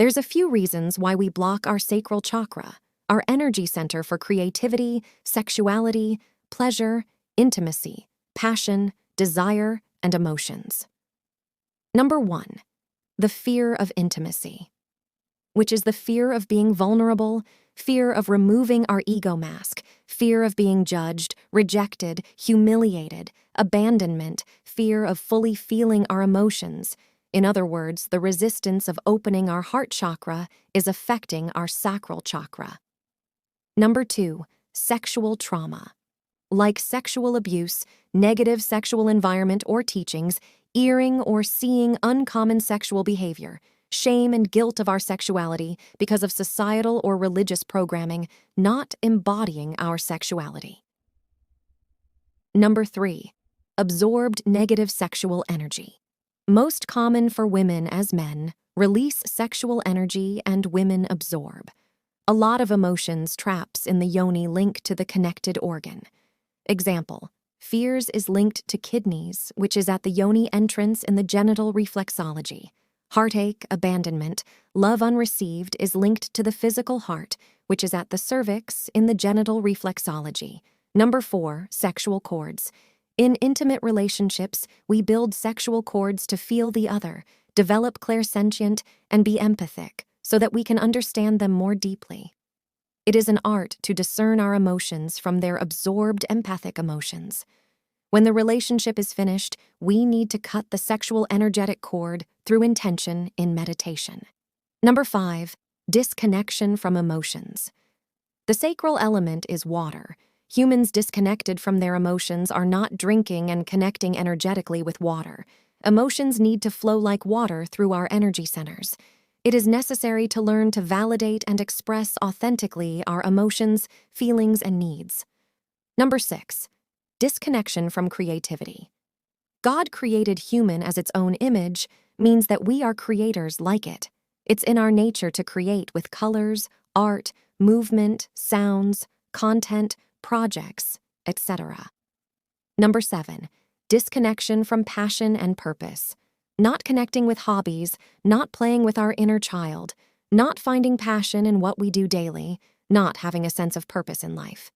There's a few reasons why we block our sacral chakra, our energy center for creativity, sexuality, pleasure, intimacy, passion, desire, and emotions. Number 1, the fear of intimacy, which is the fear of being vulnerable, fear of removing our ego mask, fear of being judged, rejected, humiliated, abandonment, fear of fully feeling our emotions. In other words, the resistance of opening our heart chakra is affecting our sacral chakra. Number 2, sexual trauma. Like sexual abuse, negative sexual environment or teachings, hearing or seeing uncommon sexual behavior, shame and guilt of our sexuality because of societal or religious programming, not embodying our sexuality. Number 3, absorbed negative sexual energy. Most common for women as men, release sexual energy and women absorb. A lot of emotions traps in the yoni link to the connected organ. Example, fears is linked to kidneys, which is at the yoni entrance in the genital reflexology. Heartache, abandonment, love unreceived is linked to the physical heart, which is at the cervix in the genital reflexology. Number 4, sexual cords. In intimate relationships, we build sexual cords to feel the other, develop clairsentient, and be empathic so that we can understand them more deeply. It is an art to discern our emotions from their absorbed empathic emotions. When the relationship is finished, we need to cut the sexual energetic cord through intention in meditation. Number 5, disconnection from emotions. The sacral element is water. Humans disconnected from their emotions are not drinking and connecting energetically with water. Emotions need to flow like water through our energy centers. It is necessary to learn to validate and express authentically our emotions, feelings, and needs. Number 6, disconnection from creativity. God created human as its own image means that we are creators like it. It's in our nature to create with colors, art, movement, sounds, content, projects, etc. Number 7, disconnection from passion and purpose. Not connecting with hobbies, not playing with our inner child, not finding passion in what we do daily, not having a sense of purpose in life.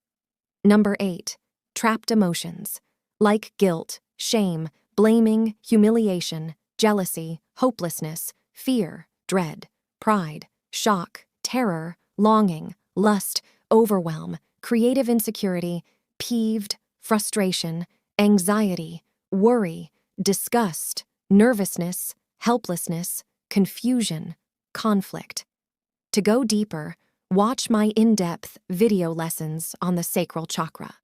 Number 8, trapped emotions, like guilt, shame, blaming, humiliation, jealousy, hopelessness, fear, dread, pride, shock, terror, longing, lust, overwhelm, creative insecurity, peeved, frustration, anxiety, worry, disgust, nervousness, helplessness, confusion, conflict. To go deeper, watch my in-depth video lessons on the sacral chakra.